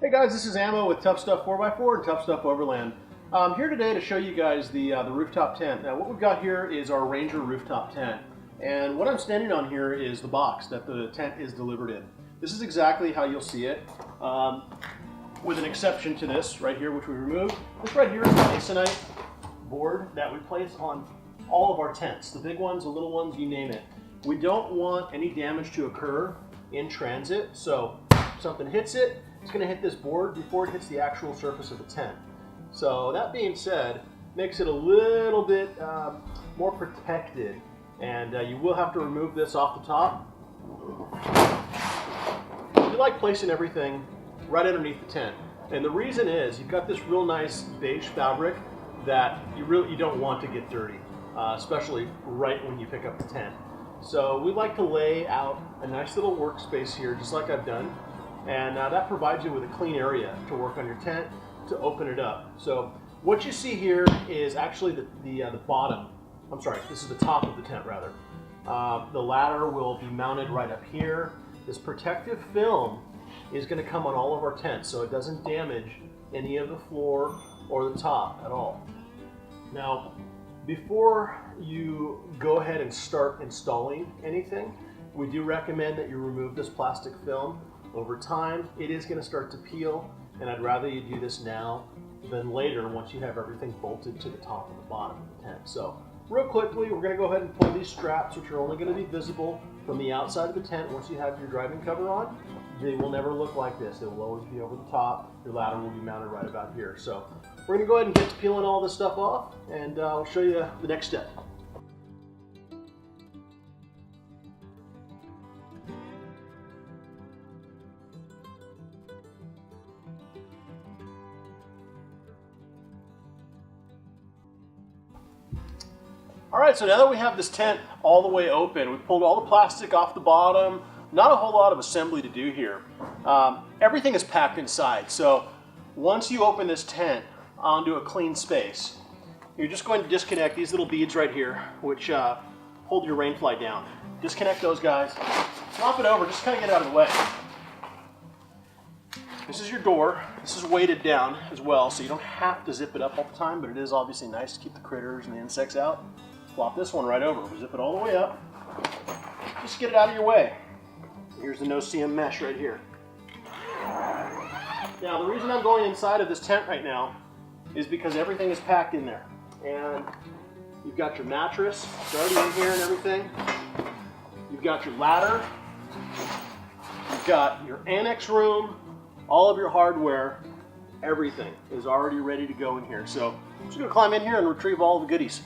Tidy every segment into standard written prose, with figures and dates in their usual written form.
Hey guys, this is Ammo with Tuff Stuff 4x4 and Tuff Stuff Overland. I'm here today to show you guys the rooftop tent. Now what we've got here is our Ranger rooftop tent. And what I'm standing on here is the box that the tent is delivered in. This is exactly how you'll see it, with an exception to this right here, which we removed. This right here is the masonite board that we place on all of our tents. The big ones, the little ones, you name it. We don't want any damage to occur in transit, so if something hits it, it's going to hit this board before it hits the actual surface of the tent. So that being said, makes it a little bit more protected, and you will have to remove this off the top. We like placing everything right underneath the tent, and the reason is you've got this real nice beige fabric that you don't want to get dirty, especially right when you pick up the tent. So we like to lay out a nice little workspace here, just like I've done. And that provides you with a clean area to work on your tent, to open it up. So what you see here is actually the bottom. I'm sorry, this is the top of the tent rather. The ladder will be mounted right up here. This protective film is going to come on all of our tents so it doesn't damage any of the floor or the top at all. Now, before you go ahead and start installing anything, we do recommend that you remove this plastic film. Over time, it is going to start to peel, and I'd rather you do this now than later once you have everything bolted to the top and the bottom of the tent. So, real quickly, we're going to go ahead and pull these straps, which are only going to be visible from the outside of the tent. Once you have your driving cover on, they will never look like this. They will always be over the top. Your ladder will be mounted right about here. So, we're going to go ahead and get to peeling all this stuff off, and I'll show you the next step. Alright, so now that we have this tent all the way open, we've pulled all the plastic off the bottom, not a whole lot of assembly to do here. Everything is packed inside, so once you open this tent onto a clean space, you're just going to disconnect these little beads right here, which hold your rain fly down. Disconnect those guys, flop it over, just kind of get out of the way. This is your door. This is weighted down as well, so you don't have to zip it up all the time, but it is obviously nice to keep the critters and the insects out. Flop this one right over. Zip it all the way up. Just get it out of your way. Here's the no-seam mesh right here. Now, the reason I'm going inside of this tent right now is because everything is packed in there. And you've got your mattress, it's already in here and everything. You've got your ladder. You've got your annex room, all of your hardware. Everything is already ready to go in here. So I'm just going to climb in here and retrieve all the goodies.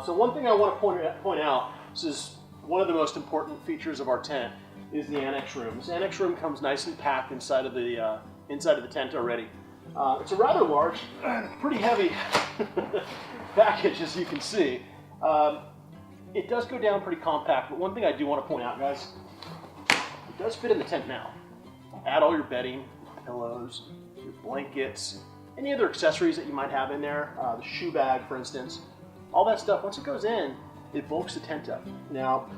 So one thing I want to point out, this is one of the most important features of our tent, is the annex room. This annex room comes nice and packed inside of the tent already. It's a rather large, pretty heavy package, as you can see. It does go down pretty compact, but one thing I do want to point out, guys, it does fit in the tent now. Add all your bedding, pillows, your blankets, any other accessories that you might have in there, the shoe bag, for instance. All that stuff, once it goes in, it bulks the tent up. Now,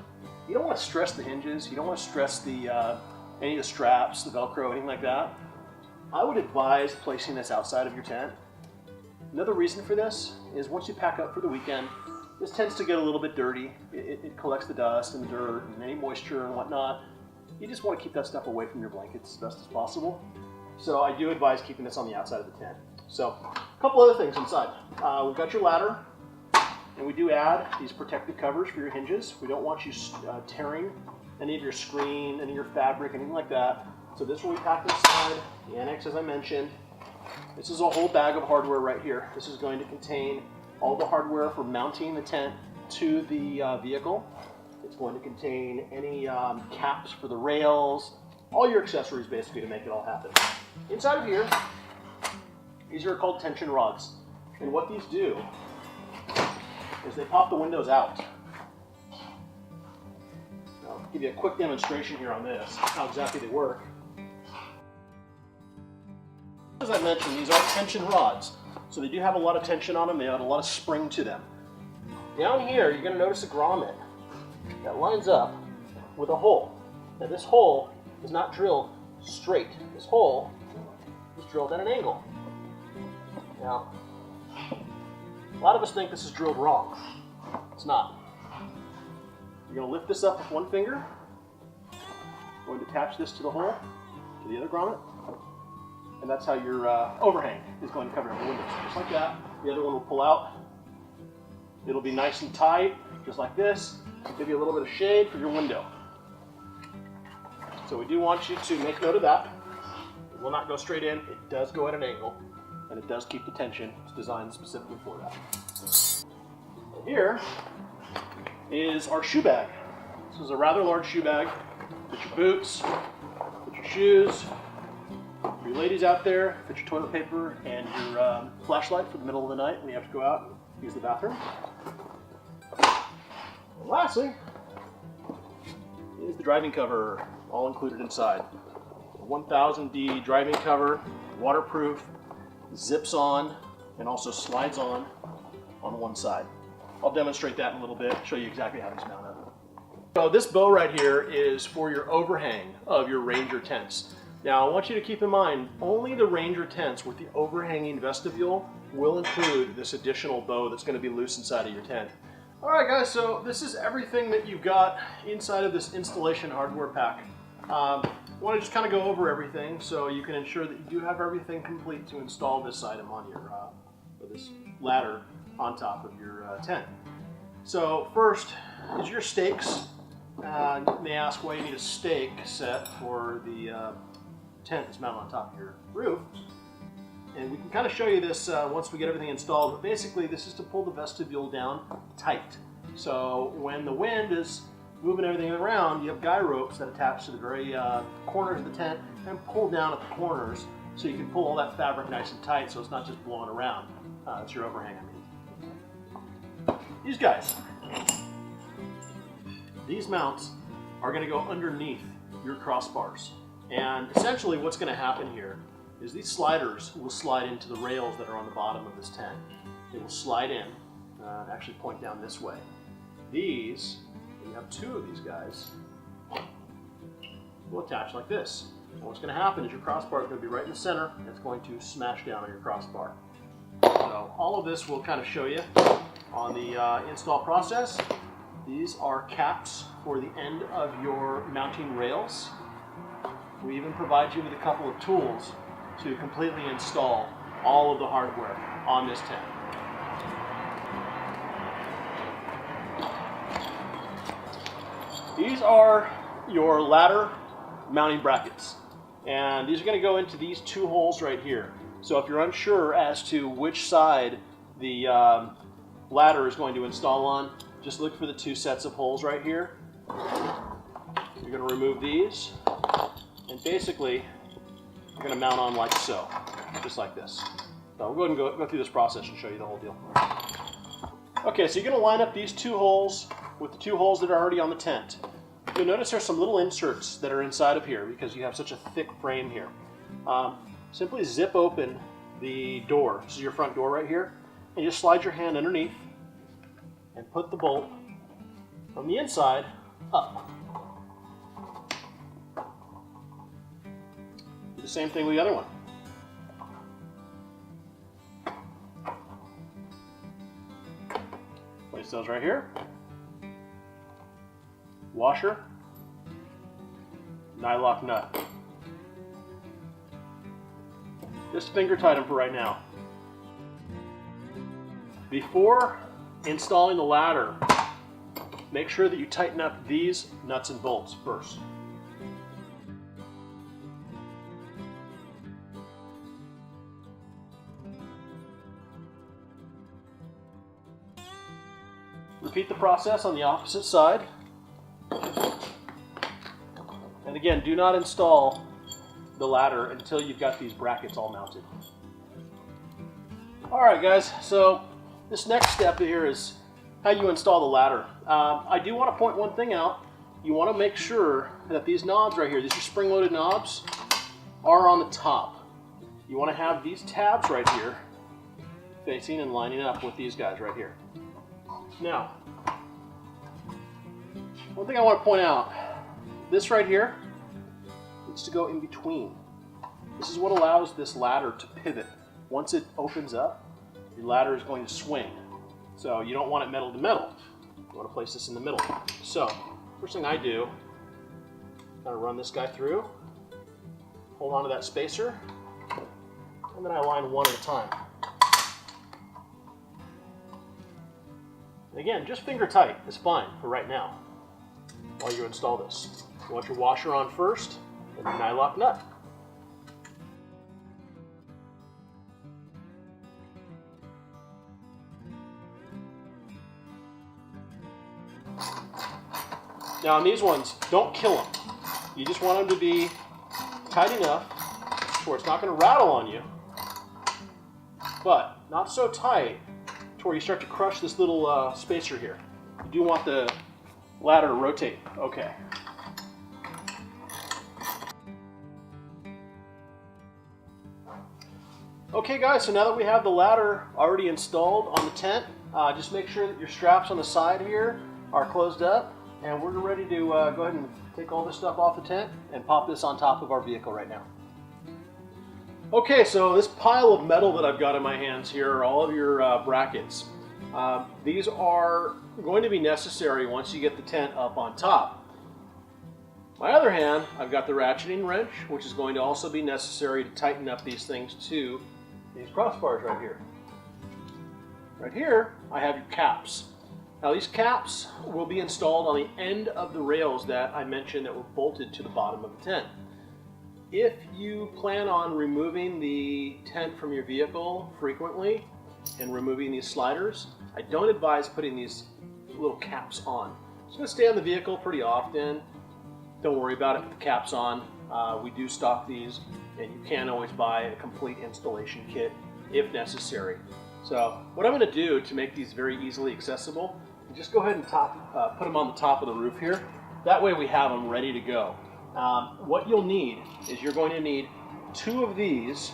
you don't want to stress the hinges, you don't want to stress any of the straps, the Velcro, anything like that. I would advise placing this outside of your tent. Another reason for this is once you pack up for the weekend, this tends to get a little bit dirty. It collects the dust and the dirt and any moisture and whatnot. You just want to keep that stuff away from your blankets as best as possible. So I do advise keeping this on the outside of the tent. So a couple other things inside. We've got your ladder. And we do add these protective covers for your hinges. We don't want you tearing any of your screen, any of your fabric, anything like that. So this will be packed inside, the annex as I mentioned. This is a whole bag of hardware right here. This is going to contain all the hardware for mounting the tent to the vehicle. It's going to contain any caps for the rails, all your accessories basically to make it all happen. Inside of here, these are called tension rods. And what these do is they pop the windows out. I'll give you a quick demonstration here on this, how exactly they work. As I mentioned, these are tension rods. So they do have a lot of tension on them, they have a lot of spring to them. down here you're going to notice a grommet that lines up with a hole. Now this hole is not drilled straight. This hole is drilled at an angle. Now, a lot of us think this is drilled wrong. It's not. You're going to lift this up with one finger. Going to attach this to the hole, to the other grommet, and that's how your overhang is going to cover every window. So just like that. The other one will pull out. It'll be nice and tight, just like this. Give you a little bit of shade for your window. So we do want you to make note of that. It will not go straight in. It does go at an angle, and it does keep the tension. It's designed specifically for that. And here is our shoe bag. This is a rather large shoe bag. Put your boots, put your shoes, for your ladies out there, put your toilet paper and your flashlight for the middle of the night when you have to go out and use the bathroom. And lastly, is the driving cover, all included inside. The 1000D driving cover, waterproof, zips on, and also slides on one side. I'll demonstrate that in a little bit, show you exactly how these mount up. So this bow right here is for your overhang of your Ranger tents. Now I want you to keep in mind, only the Ranger tents with the overhanging vestibule will include this additional bow that's going to be loose inside of your tent. Alright guys, so this is everything that you've got inside of this installation hardware pack. I want to just kind of go over everything so you can ensure that you do have everything complete to install this item on your, or this ladder on top of your tent. So first is your stakes. You may ask why you need a stake set for the tent that's mounted on top of your roof. And we can kind of show you this once we get everything installed, but basically this is to pull the vestibule down tight. So when the wind is moving everything around, you have guy ropes that attach to the very corners of the tent and pull down at the corners so you can pull all that fabric nice and tight so it's not just blowing around. It's your overhang, I mean. These guys. These mounts are going to go underneath your crossbars. And essentially what's going to happen here is these sliders will slide into the rails that are on the bottom of this tent. It will slide in, actually point down this way. These, you have two of these guys, will attach like this. And what's going to happen is your crossbar is going to be right in the center and it's going to smash down on your crossbar. So all of this we'll kind of show you on the install process. These are caps for the end of your mounting rails. We even provide you with a couple of tools to completely install all of the hardware on this tent. These are your ladder mounting brackets, and these are going to go into these two holes right here. So if you're unsure as to which side the ladder is going to install on, just look for the two sets of holes right here. You're going to remove these, and basically you're going to mount on like so, just like this. So we'll go ahead and go through this process and show you the whole deal. Okay, so you're going to line up these two holes with the two holes that are already on the tent. You'll notice there's some little inserts that are inside of here because you have such a thick frame here. Simply zip open the door. This is your front door right here, and just slide your hand underneath and put the bolt from the inside up. Do the same thing with the other one. Place those right here. Washer, nylock nut. Just finger tight them for right now. Before installing the ladder, make sure that you tighten up these nuts and bolts first. Repeat the process on the opposite side. And again, do not install the ladder until you've got these brackets all mounted. Alright guys, so this next step here is how you install the ladder. I do want to point one thing out. You want to make sure that these knobs right here, these are spring-loaded knobs, are on the top. You want to have these tabs right here facing and lining up with these guys right here. Now, one thing I want to point out, this right here needs to go in between. This is what allows this ladder to pivot. Once it opens up, your ladder is going to swing. So you don't want it metal to metal. You want to place this in the middle. So, first thing I do, kind of run this guy through, hold on to that spacer, and then I line one at a time. And again, just finger tight is fine for right now while you install this. You want your washer on first, and your nylock nut. Now on these ones, don't kill them. You just want them to be tight enough to where it's not going to rattle on you, but not so tight to where you start to crush this little spacer here. You do want the ladder to rotate. Okay. Okay guys, so now that we have the ladder already installed on the tent, just make sure that your straps on the side here are closed up, and we're ready to go ahead and take all this stuff off the tent and pop this on top of our vehicle right now. Okay, so this pile of metal that I've got in my hands here are all of your brackets. These are going to be necessary once you get the tent up on top. On my other hand, I've got the ratcheting wrench, which is going to also be necessary to tighten up these things to these crossbars right here. Right here, I have your caps. Now these caps will be installed on the end of the rails that I mentioned that were bolted to the bottom of the tent. If you plan on removing the tent from your vehicle frequently and removing these sliders, I don't advise putting these little caps on. It's going to stay on the vehicle pretty often. Don't worry about it with the caps on. We do stock these, and you can always buy a complete installation kit if necessary. So what I'm going to do to make these very easily accessible, just go ahead and put them on the top of the roof here. That way we have them ready to go. What you'll need is you're going to need 2 of these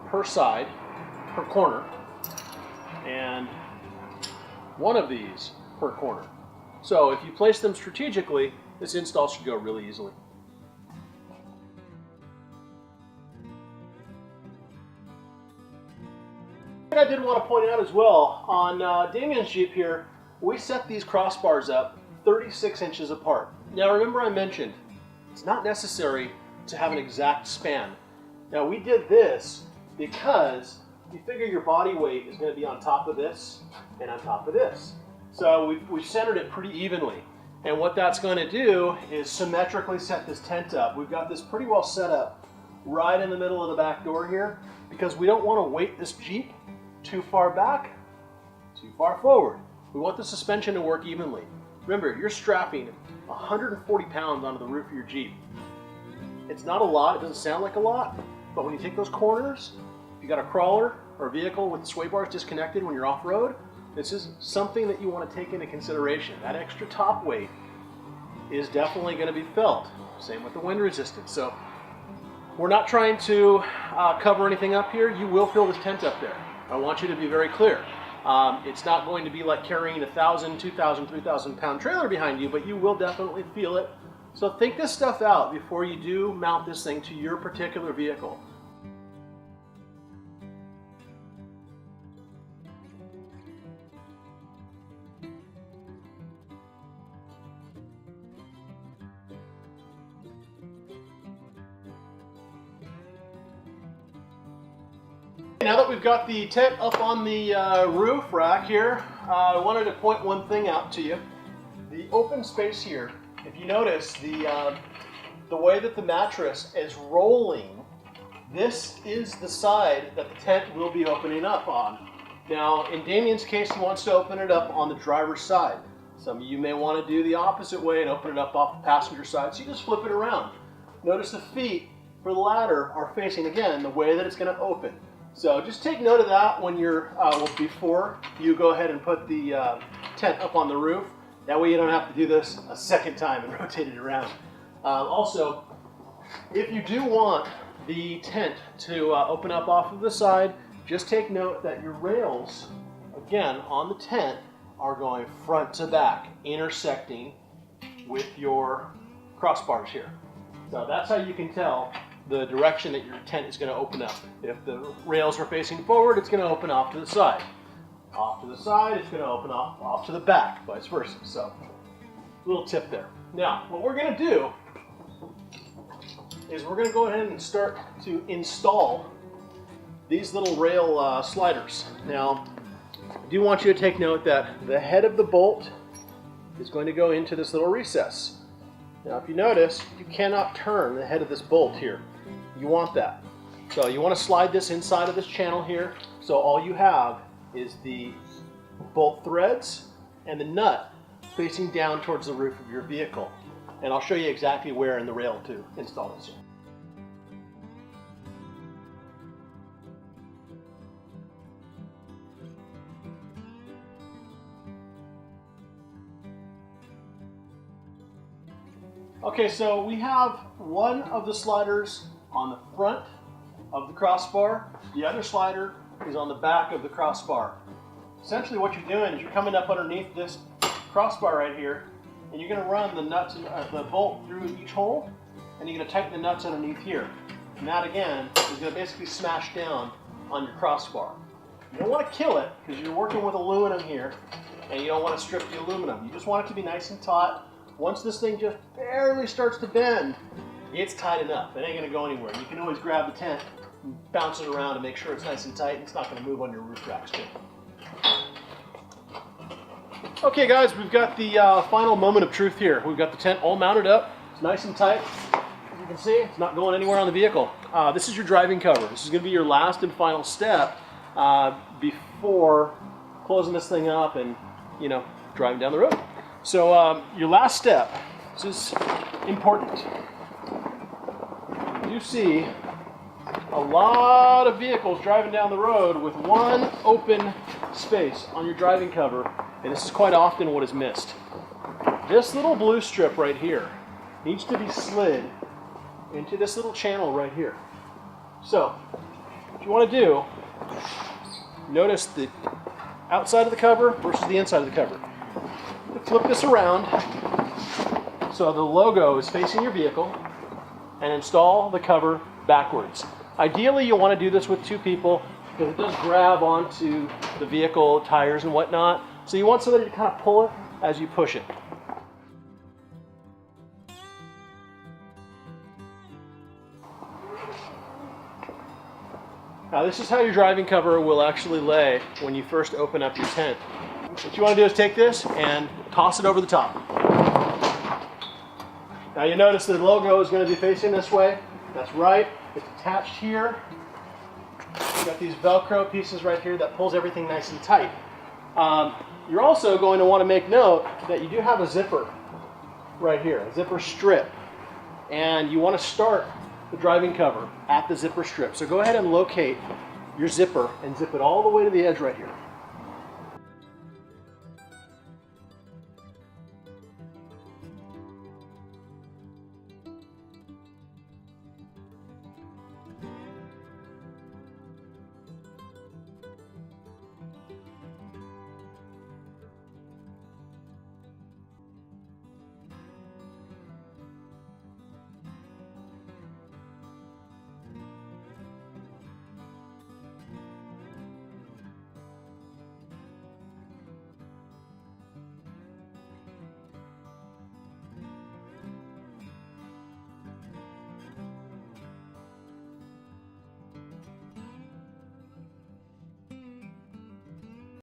per side, per corner, and 1 of these per corner. So if you place them strategically, this install should go really easily. I did want to point out as well, on Damien's Jeep here, we set these crossbars up 36 inches apart. Now remember I mentioned, it's not necessary to have an exact span. Now we did this because you figure your body weight is going to be on top of this and on top of this. So we've centered it pretty evenly. And what that's going to do is symmetrically set this tent up. We've got this pretty well set up right in the middle of the back door here because we don't want to weight this Jeep too far back, too far forward. We want the suspension to work evenly. Remember, you're strapping 140 pounds onto the roof of your Jeep. It's not a lot, it doesn't sound like a lot, but when you take those corners, if you got a crawler or a vehicle with sway bars disconnected when you're off-road, this is something that you want to take into consideration. That extra top weight is definitely going to be felt. Same with the wind resistance. So we're not trying to cover anything up here. You will fill this tent up there. I want you to be very clear. It's not going to be like carrying a 1,000, 2,000, 3,000 pound trailer behind you, but you will definitely feel it. So think this stuff out before you do mount this thing to your particular vehicle. Now that we've got the tent up on the roof rack here, I wanted to point one thing out to you. The open space here, if you notice the way that the mattress is rolling, this is the side that the tent will be opening up on. Now in Damien's case, he wants to open it up on the driver's side. Some of you may want to do the opposite way and open it up off the passenger side, so you just flip it around. Notice the feet for the ladder are facing, again, the way that it's going to open. So just take note of that when you're, before you go ahead and put the tent up on the roof. That way you don't have to do this a second time and rotate it around. Also, if you do want the tent to open up off of the side, just take note that your rails, again, on the tent, are going front to back, intersecting with your crossbars here. So that's how you can tell the direction that your tent is going to open up. If the rails are facing forward, it's going to open off to the side. Off to the side, it's going to open off to the back, vice versa. So, little tip there. Now, what we're going to do is we're going to go ahead and start to install these little rail sliders. Now, I do want you to take note that the head of the bolt is going to go into this little recess. Now, if you notice, you cannot turn the head of this bolt here. You want that. So you want to slide this inside of this channel here. So all you have is the bolt threads and the nut facing down towards the roof of your vehicle. And I'll show you exactly where in the rail to install this. Okay, so we have one of the sliders on the front of the crossbar. The other slider is on the back of the crossbar. Essentially what you're doing is you're coming up underneath this crossbar right here, and you're going to run the nuts and the bolt through each hole, and you're going to tighten the nuts underneath here. And that again is going to basically smash down on your crossbar. You don't want to kill it because you're working with aluminum here, and you don't want to strip the aluminum. You just want it to be nice and taut. Once this thing just barely starts to bend, it's tight enough. It ain't going to go anywhere. You can always grab the tent and bounce it around to make sure it's nice and tight, and it's not going to move on your roof racks too. Okay guys, we've got the final moment of truth here. We've got the tent all mounted up. It's nice and tight. As you can see, it's not going anywhere on the vehicle. This is your driving cover. This is going to be your last and final step before closing this thing up and, you know, driving down the road. So your last step, this is important. You see a lot of vehicles driving down the road with one open space on your driving cover, and this is quite often what is missed. This little blue strip right here needs to be slid into this little channel right here. So what you want to do, notice the outside of the cover versus the inside of the cover. Flip this around so the logo is facing your vehicle, and install the cover backwards. Ideally, you want to do this with two people because it does grab onto the vehicle tires and whatnot. So you want somebody to kind of pull it as you push it. Now this is how your driving cover will actually lay when you first open up your tent. What you want to do is take this and toss it over the top. Now you notice the logo is going to be facing this way. That's right. It's attached here. You've got these Velcro pieces right here that pulls everything nice and tight. You're also going to want to make note that you do have a zipper right here, a zipper strip. And you want to start the driving cover at the zipper strip. So go ahead and locate your zipper and zip it all the way to the edge right here.